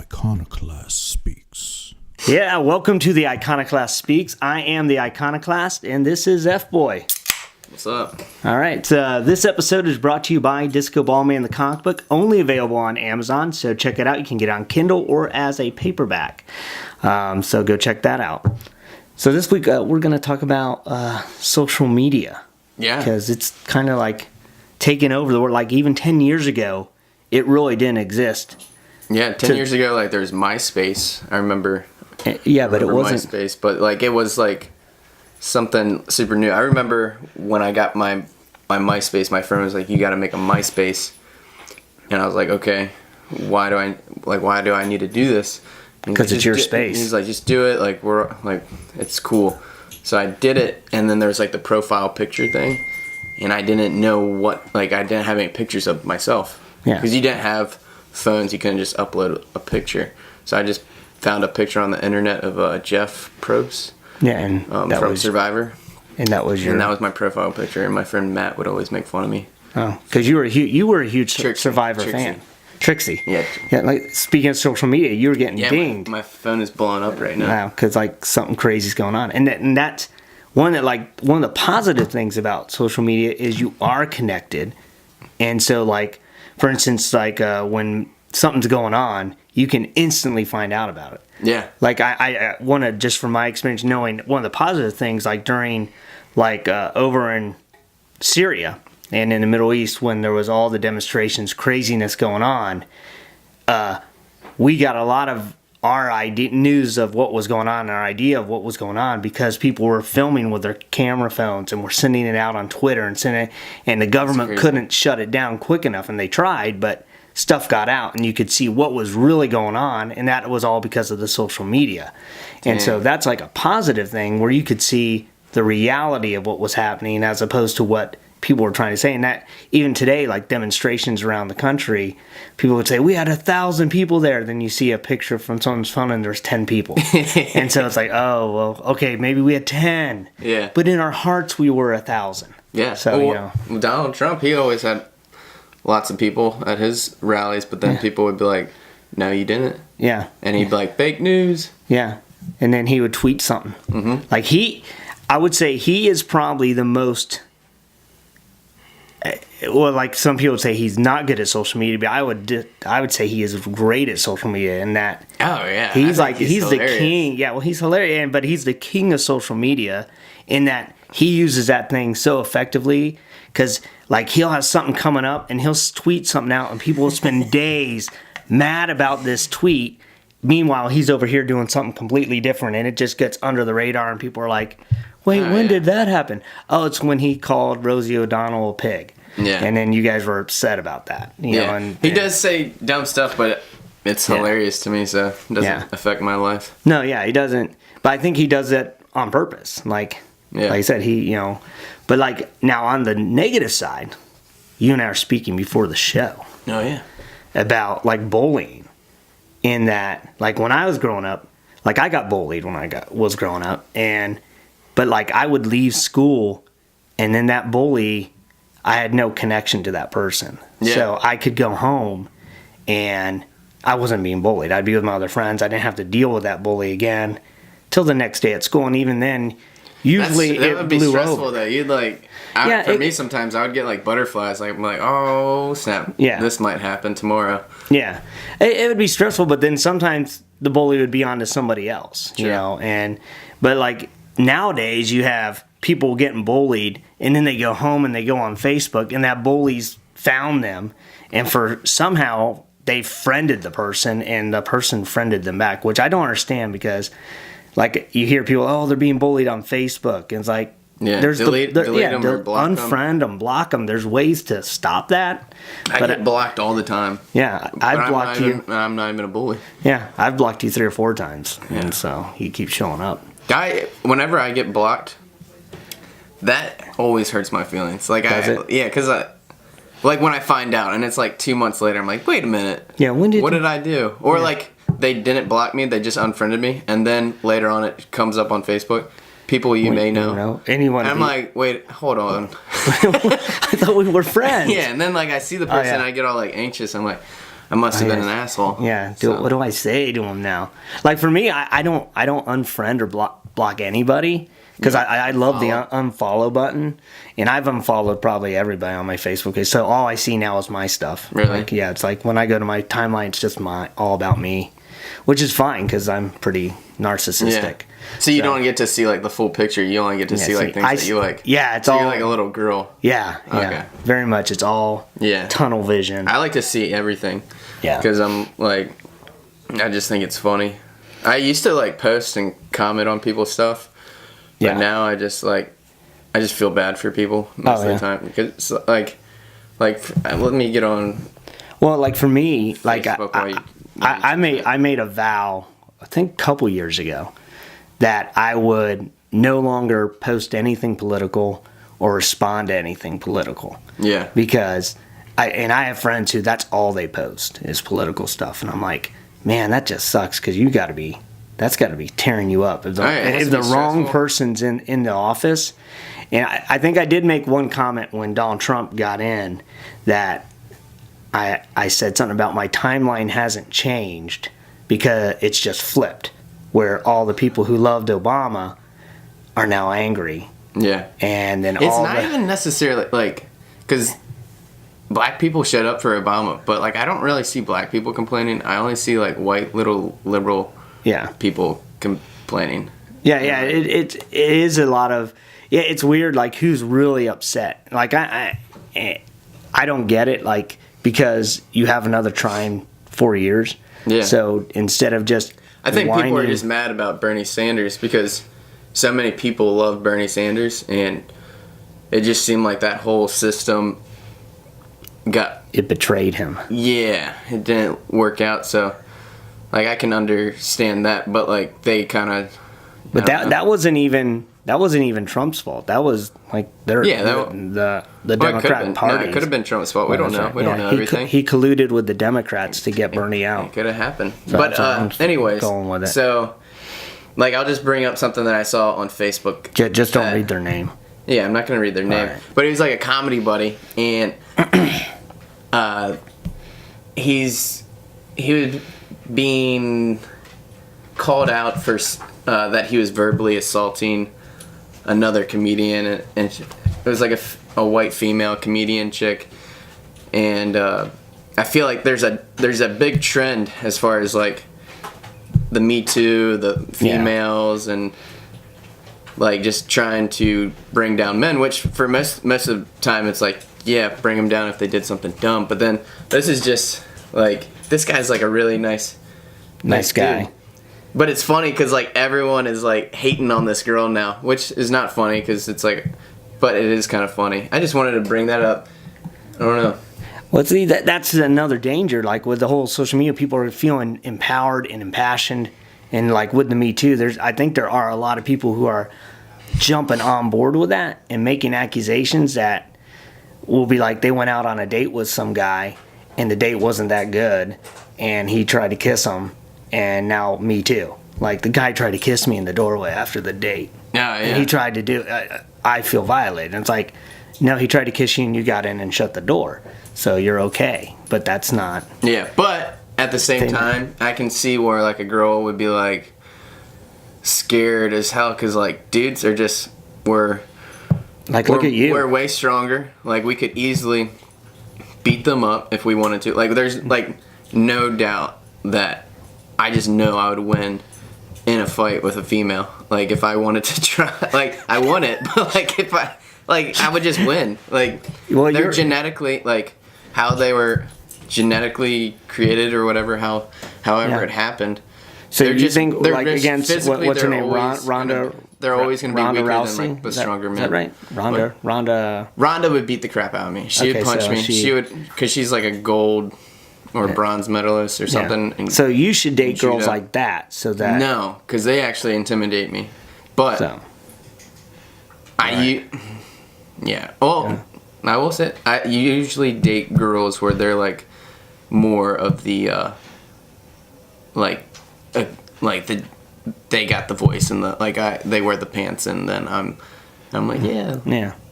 Iconoclast Speaks. Yeah, welcome to the Iconoclast Speaks. I am the Iconoclast, and this is F-Boy. What's up? All right, this episode is brought to you by Disco Ball Man the Comic Book, only available on Amazon, so check it out. You can get it on Kindle or as a paperback, so go check that out. So this week, we're going to talk about social media. Yeah. Because it's kind of like taking over the world. Like even 10 years ago, it really didn't exist. Yeah, 10 years ago, like, there's MySpace. I remember. Yeah, but it wasn't. MySpace, but, like, it was, like, something super new. I remember when I got my MySpace, my friend was like, you got to make a MySpace. And I was like, okay, why do I need to do this? Because it's your space. He's like, just do it. Like, it's cool. So I did it, and then there's, like, the profile picture thing. And I didn't know I didn't have any pictures of myself. Yeah. Because you didn't have phones, you couldn't just upload a picture. So I just found a picture on the internet of Jeff Probst. Yeah, and that from was Survivor. And that was And that was my profile picture. And my friend Matt would always make fun of me. Oh, because you were a huge Survivor fan. Trixie. Yeah. Like speaking of social media, you were getting dinged. My phone is blowing up right now. Wow, because like something crazy's going on, and that's one of the positive things about social media is you are connected, and so like for instance when something's going on, you can instantly find out about it. Yeah. Like I want to, just from my experience knowing, one of the positive things, like during over in Syria and in the Middle East when there was all the demonstrations, craziness going on, we got a lot of our news of what was going on, our idea of what was going on, because people were filming with their camera phones and were sending it out on Twitter and the government couldn't shut it down quick enough, and they tried, but stuff got out and you could see what was really going on, and that was all because of the social media. And so that's like a positive thing where you could see the reality of what was happening as opposed to what people were trying to say. And that even today, like demonstrations around the country, people would say we had 1,000 people there, then you see a picture from someone's phone and there's 10 people. And so it's like, oh well, okay, maybe we had 10, yeah, but in our hearts we were 1,000. Yeah. So Donald Trump, he always had lots of people at his rallies, but then people would be like, no, you didn't. Yeah. And he'd be like, fake news. Yeah. And then he would tweet something. Mm-hmm. Like I would say he is probably the most, well, like some people would say he's not good at social media, but I would say he is great at social media in that. Oh yeah. He's the king. Yeah, well, he's hilarious, but he's the king of social media in that he uses that thing so effectively, because like he'll have something coming up and he'll tweet something out and people will spend days mad about this tweet. Meanwhile, he's over here doing something completely different, and it just gets under the radar, and people are like, wait, when did that happen? Oh, it's when he called Rosie O'Donnell a pig. Yeah. And then you guys were upset about that. You know, and he does say dumb stuff, but it's hilarious to me, so it doesn't affect my life. No, yeah, he doesn't. But I think he does it on purpose. Like I said, but like now on the negative side, you and I are speaking before the show. Oh, yeah. About like bullying. In that, like when I was growing up, like I got bullied when I was growing up, but like I would leave school, and then that bully, I had no connection to that person. Yeah. So I could go home, and I wasn't being bullied. I'd be with my other friends. I didn't have to deal with that bully again till the next day at school, and even then, usually that would be blew stressful over. Though. You'd like, me sometimes I would get like butterflies. Like I'm like, oh snap, this might happen tomorrow. Yeah, it would be stressful, but then sometimes the bully would be on to somebody else, you know. But like nowadays, you have people getting bullied, and then they go home and they go on Facebook, and that bully's found them, and somehow they friended the person, and the person friended them back, which I don't understand, because like you hear people, oh, they're being bullied on Facebook, and it's like, there's delete them or block unfriend them, block them. There's ways to stop that. I get blocked all the time. Yeah, I've blocked you. I'm not even a bully. Yeah, I've blocked you 3 or 4 times, and so you keep showing up. Whenever I get blocked, that always hurts my feelings. Like because like when I find out, and it's like 2 months later, I'm like, wait a minute. Yeah, what did I do? Or like they didn't block me, they just unfriended me, and then later on it comes up on Facebook. People you may know. Anyone. I'm like, wait, hold on. I thought we were friends. Yeah, and then like I see the person and I get all like anxious. I'm like, I must have been an asshole. Yeah. So. What do I say to him now? Like for me, I don't unfriend or block anybody because I love the unfollow button, and I've unfollowed probably everybody on my Facebook page. So all I see now is my stuff. Really? Like, yeah. It's like when I go to my timeline, it's just all about me, which is fine because I'm pretty narcissistic. Yeah. So you don't get to see like the full picture. You only get to see like things that you like. Yeah, it's so all. You're like a little girl. Yeah. Okay. Very much. It's all. Yeah. Tunnel vision. I like to see everything. Yeah. Because I'm like, I just think it's funny. I used to like post and comment on people's stuff, but now I just feel bad for people most of the time because it's like let me get on. Well, like for me, like Facebook I made a vow, I think a couple years ago, that I would no longer post anything political or respond to anything political. Yeah. Because I have friends who that's all they post is political stuff, and I'm like, man, that just sucks because that's got to be tearing you up if the wrong person's in the office. And I think I did make one comment when Donald Trump got in that I said something about my timeline hasn't changed because it's just flipped, where all the people who loved Obama are now angry. Yeah. And then it's not even necessarily like, because black people showed up for Obama, but like I don't really see black people complaining. I only see like white little liberal people complaining. Yeah. It is a lot of it's weird. Like who's really upset? Like I don't get it. Like because you have another trying 4 years. Yeah. So instead of just I think people are just mad about Bernie Sanders because so many people love Bernie Sanders, and it just seemed like that whole system it betrayed him. Yeah, it didn't work out. So, like, I can understand that, but like they kind of. But that wasn't even Trump's fault. That was like the Democratic Party. It could have been Trump's fault. We don't know. We don't know everything. He colluded with the Democrats to get Bernie out. It could have happened. So but anyways, going with it. So, like, I'll just bring up something that I saw on Facebook. Just don't read their name. Yeah, I'm not gonna read their name. Right. But he was like a comedy buddy, and he was being called out for that he was verbally assaulting another comedian, and it was like a white female comedian chick, and I feel like there's a big trend as far as like the Me Too, the females, and like just trying to bring down men, which for most of the time it's like, yeah, bring them down if they did something dumb, but then this is just like, this guy's like a really nice guy. Dude. But it's funny because like everyone is like hating on this girl now, which is not funny because it's like, but it is kind of funny. I just wanted to bring that up. I don't know. Well, see, that's another danger. Like with the whole social media, people are feeling empowered and impassioned, and like with the Me Too, I think there are a lot of people who are jumping on board with that and making accusations that will be like they went out on a date with some guy and the date wasn't that good and he tried to kiss him. And now Me Too. Like the guy tried to kiss me in the doorway after the date. Yeah. And he tried to do. I feel violated. And it's like, no, he tried to kiss you and you got in and shut the door, so you're okay. But that's not. Yeah, but at the same time, I can see where like a girl would be like scared as hell because like dudes are just look at you. We're way stronger. Like we could easily beat them up if we wanted to. Like there's like no doubt that. I just know I would win in a fight with a female. Like if I wanted to try, like I want it, but like if I would just win. Like they're genetically, like how they were genetically created or whatever, however it happened. So you think like against what's her name, Ronda? They're always going to be weaker Rousey? than like the stronger men. Is that right? Ronda would beat the crap out of me. She would punch me. She would, because she's like a gold or bronze medalist or something. Yeah. So you should date girls like that, so that no, because they actually intimidate me. But I will say I usually date girls where they're like more of the they got the voice and the they wear the pants, and then I'm like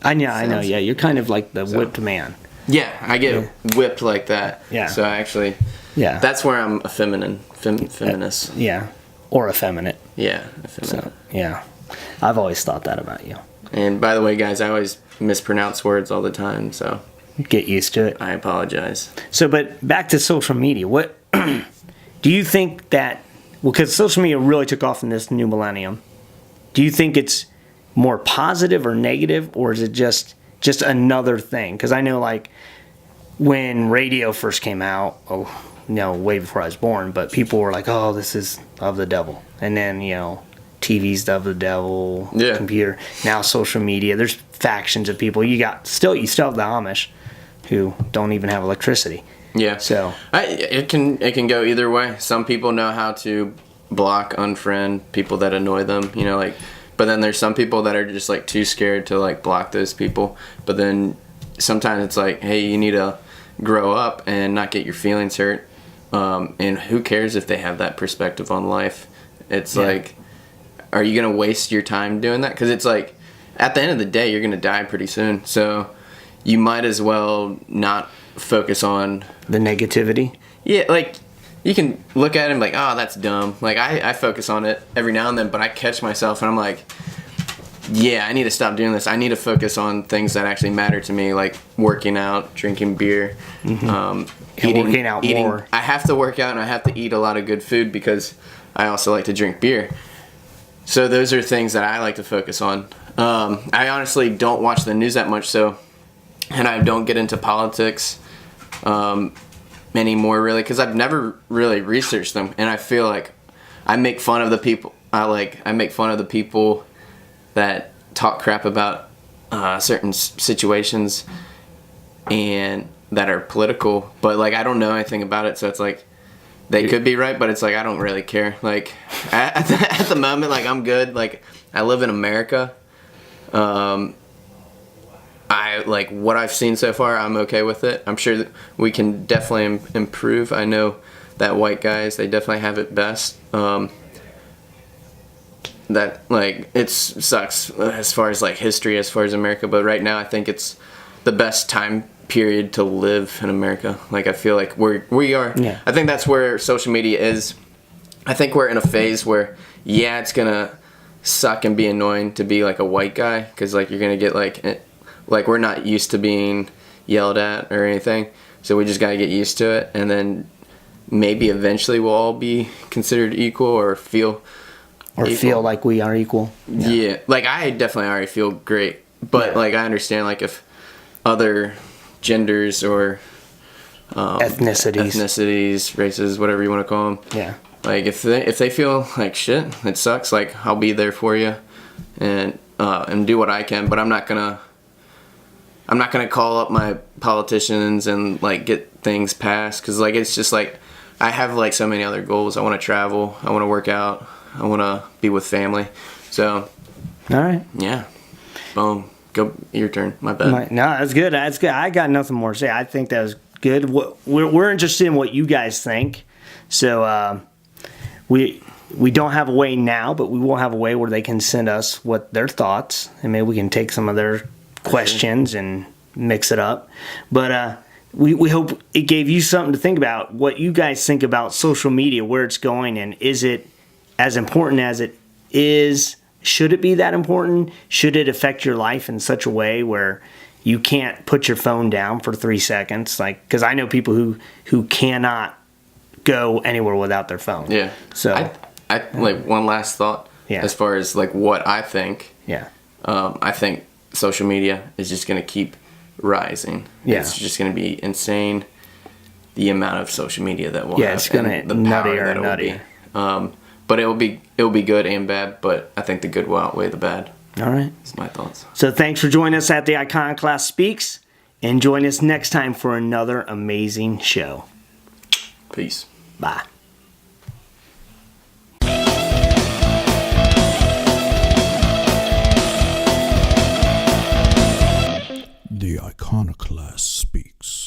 I know you're kind of like the whipped man. Yeah, I get whipped like that. Yeah. So actually, Yeah. That's where I'm a feminist. Yeah. Or effeminate. Yeah, effeminate. So, yeah. I've always thought that about you. And by the way, guys, I always mispronounce words all the time, so Get used to it. I apologize. So, but back to social media. What do you think that, well, because social media really took off in this new millennium, do you think it's more positive or negative, or is it just another thing? Because I know, like, when radio first came out, way before I was born, but people were like, oh, this is of the devil. And then, TV's of the devil, computer. Now social media, there's factions of people. You still have the Amish who don't even have electricity. Yeah. So it can go either way. Some people know how to block, unfriend people that annoy them, but then there's some people that are just like too scared to like block those people. But then sometimes it's like, hey, you need to grow up and not get your feelings hurt. And who cares if they have that perspective on life? It's like, are you going to waste your time doing that? Because it's like, at the end of the day, you're going to die pretty soon. So you might as well not focus on the negativity. Yeah, like, you can look at it and be like, oh, that's dumb. Like, I focus on it every now and then, but I catch myself and I'm like, yeah, I need to stop doing this. I need to focus on things that actually matter to me, like working out, drinking beer, working out more. I have to work out and I have to eat a lot of good food because I also like to drink beer. So those are things that I like to focus on. I honestly don't watch the news that much, and I don't get into politics anymore, really, because I've never really researched them, and I feel like I make fun of the people. I make fun of the people that talk crap about certain situations and that are political, but like I don't know anything about it, so it's like they could be right, but it's like I don't really care. Like at the moment, like I'm good. Like I live in America. I like what I've seen so far. I'm okay with it. I'm sure that we can definitely improve. I know that white guys, they definitely have it best. That like it sucks as far as like history, as far as America, but right now I think it's the best time period to live in America. Like I feel like we are. Yeah. I think that's where social media is. I think we're in a phase where it's gonna suck and be annoying to be like a white guy, because like you're gonna get like we're not used to being yelled at or anything, so we just gotta get used to it, and then maybe eventually we'll all be considered equal or feel like we are equal. Yeah, like I definitely already feel great, but like I understand like if other genders or ethnicities, races, whatever you want to call them. Yeah. Like if they feel like shit, it sucks. Like I'll be there for you, and do what I can. But I'm not gonna call up my politicians and like get things passed, because like it's just like I have like so many other goals. I want to travel. I want to work out. I want to be with family. So. All right. Yeah. Boom. Go, your turn. My bad. No, that's good. That's good. I got nothing more to say. I think that was good. We're interested in what you guys think. So we don't have a way now, but we will have a way where they can send us what their thoughts, and maybe we can take some of their questions and mix it up. But we hope it gave you something to think about, what you guys think about social media, where it's going, and is it as important as it is? Should it be that important? Should it affect your life in such a way where you can't put your phone down for 3 seconds? Like, because I know people who cannot go anywhere without their phone. Yeah. So I like one last thought. Yeah. As far as like what I think. Yeah. I think social media is just going to keep rising. Yeah. It's just going to be insane, the amount of social media that we'll have. Yeah, it's going to nuttier and nuttier. But it will be good and bad, but I think the good will outweigh the bad. All right. That's my thoughts. So thanks for joining us at the Iconoclast Speaks, and join us next time for another amazing show. Peace. Bye. The Iconoclast Speaks.